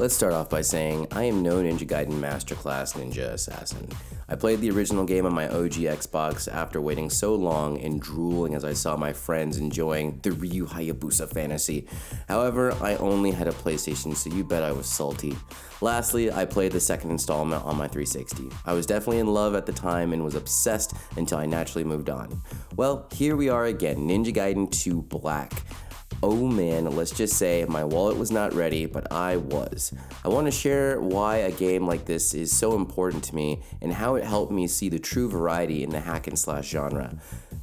Let's start off by saying I am no Ninja Gaiden Masterclass Ninja Assassin. I played the original game on my OG Xbox after waiting so long and drooling as I saw my friends enjoying the Ryu Hayabusa fantasy. However, I only had a PlayStation, so you bet I was salty. Lastly, I played the second installment on my 360. I was definitely in love at the time and was obsessed until I naturally moved on. Well, here we are again, Ninja Gaiden 2 Black. Oh man, let's just say my wallet was not ready, but I was. I want to share why a game like this is so important to me and how it helped me see the true variety in the hack and slash genre.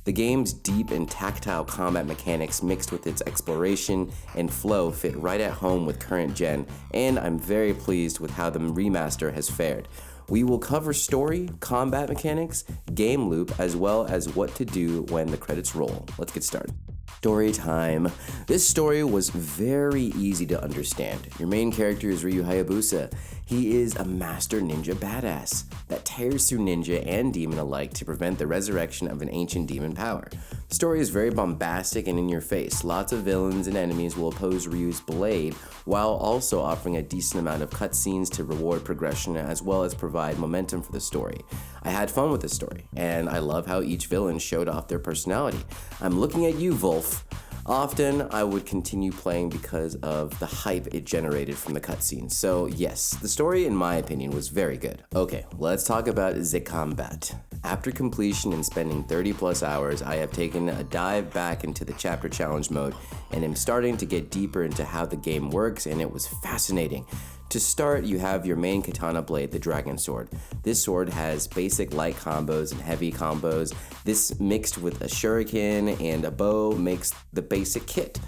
The game's deep and tactile combat mechanics mixed with its exploration and flow fit right at home with current gen, and I'm very pleased with how the remaster has fared. We will cover story, combat mechanics, game loop, as well as what to do when the credits roll. Let's get started. Story time. This story was very easy to understand. Your main character is Ryu Hayabusa. He is a master ninja badass that tears through ninja and demon alike to prevent the resurrection of an ancient demon power. The story is very bombastic and in your face. Lots of villains and enemies will oppose Ryu's blade, while also offering a decent amount of cutscenes to reward progression as well as provide momentum for the story. I had fun with the story, and I love how each villain showed off their personality. I'm looking at you, Wolf. Often, I would continue playing because of the hype it generated from the cutscenes. So yes, the story, in my opinion, was very good. Okay, let's talk about the combat. After completion and spending 30 plus hours, I have taken a dive back into the chapter challenge mode and am starting to get deeper into how the game works, and it was fascinating. To start, you have your main katana blade, the dragon sword. This sword has basic light combos and heavy combos. This mixed with a shuriken and a bow makes the basic kit.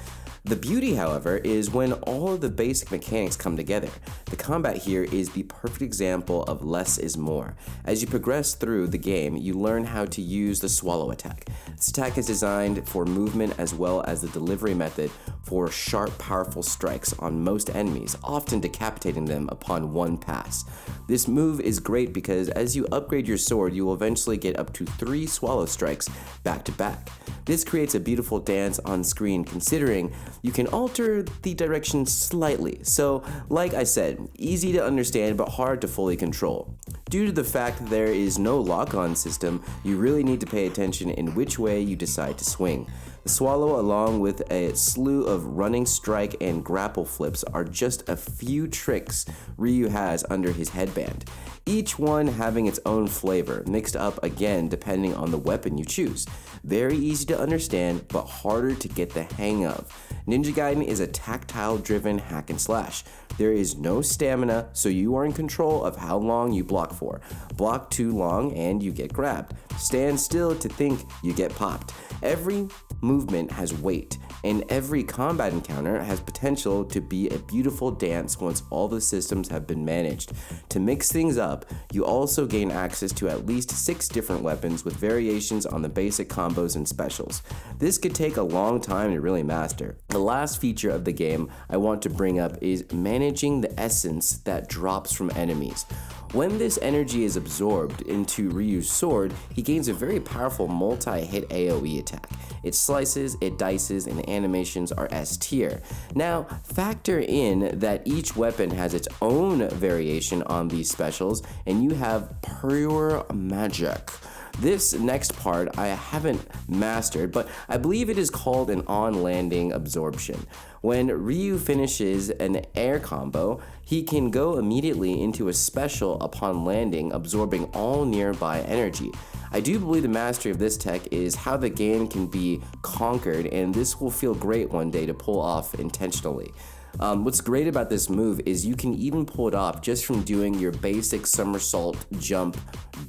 The beauty, however, is when all of the basic mechanics come together. The combat here is the perfect example of less is more. As you progress through the game, you learn how to use the swallow attack. This attack is designed for movement as well as the delivery method for sharp, powerful strikes on most enemies, often decapitating them upon one pass. This move is great because as you upgrade your sword, you will eventually get up to 3 swallow strikes back to back. This creates a beautiful dance on screen considering you can alter the direction slightly. So, like I said, easy to understand but hard to fully control. Due to the fact that there is no lock-on system, you really need to pay attention in which way you decide to swing. The swallow, along with a slew of running strike and grapple flips, are just a few tricks Ryu has under his headband. Each one having its own flavor, mixed up again depending on the weapon you choose. Very easy to understand, but harder to get the hang of. Ninja Gaiden is a tactile-driven hack and slash. There is no stamina, so you are in control of how long you block for. Block too long and you get grabbed. Stand still to think you get popped. Every movement has weight, and every combat encounter has potential to be a beautiful dance once all the systems have been managed. To mix things up, you also gain access to at least 6 different weapons with variations on the basic combos and specials. This could take a long time to really master. The last feature of the game I want to bring up is managing the essence that drops from enemies. When this energy is absorbed into Ryu's sword, he gains a very powerful multi-hit AoE attack. It slices, it dices, and the animations are S tier. Now, factor in that each weapon has its own variation on these specials, and you have pure magic. This next part I haven't mastered, but I believe it is called an on-landing absorption. When Ryu finishes an air combo, he can go immediately into a special upon landing, absorbing all nearby energy. I do believe the mastery of this tech is how the game can be conquered, and this will feel great one day to pull off intentionally. What's great about this move is you can even pull it off just from doing your basic somersault jump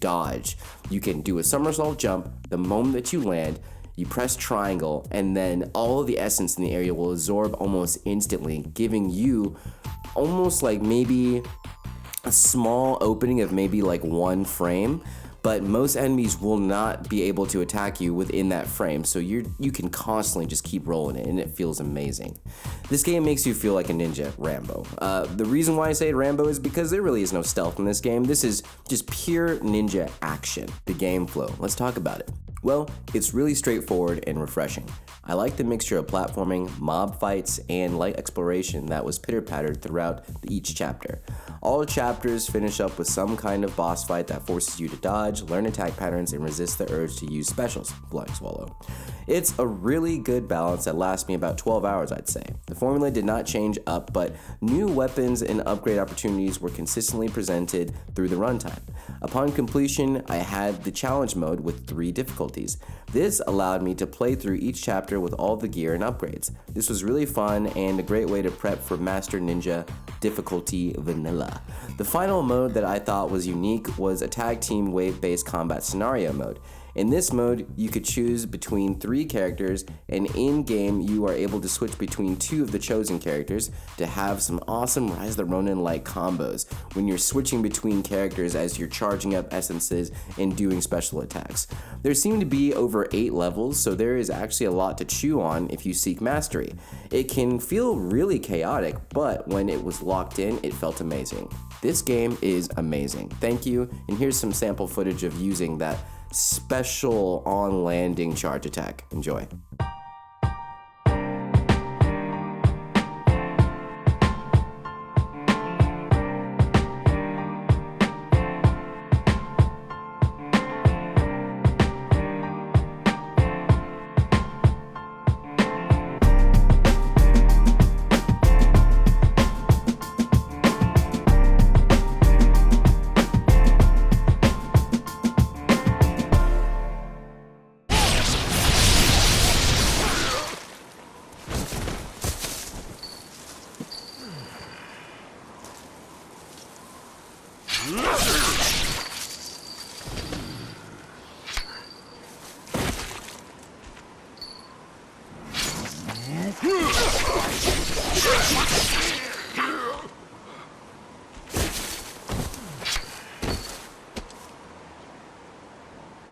dodge. You can do a somersault jump the moment that you land, you press triangle, and then all of the essence in the area will absorb almost instantly, giving you almost like maybe a small opening of maybe like 1 frame. But most enemies will not be able to attack you within that frame, so you can constantly just keep rolling it, and it feels amazing. This game makes you feel like a ninja Rambo. The reason why I say Rambo is because there really is no stealth in this game. This is just pure ninja action. The game flow. Let's talk about it. Well, it's really straightforward and refreshing. I like the mixture of platforming, mob fights, and light exploration that was pitter-pattered throughout each chapter. All chapters finish up with some kind of boss fight that forces you to dodge, learn attack patterns, and resist the urge to use specials, Blind Swallow. It's a really good balance that lasts me about 12 hours, I'd say. The formula did not change up, but new weapons and upgrade opportunities were consistently presented through the runtime. Upon completion, I had the challenge mode with 3 difficulties. This allowed me to play through each chapter with all the gear and upgrades. This was really fun and a great way to prep for Master Ninja difficulty vanilla. The final mode that I thought was unique was a tag team wave-based combat scenario mode. In this mode, you could choose between 3 characters, and in-game you are able to switch between 2 of the chosen characters to have some awesome Rise of the Ronin-like combos when you're switching between characters as you're charging up essences and doing special attacks. There seem to be over 8 levels, so there is actually a lot to chew on if you seek mastery. It can feel really chaotic, but when it was locked in, it felt amazing. This game is amazing. Thank you, and here's some sample footage of using that special on-landing charge attack. Enjoy.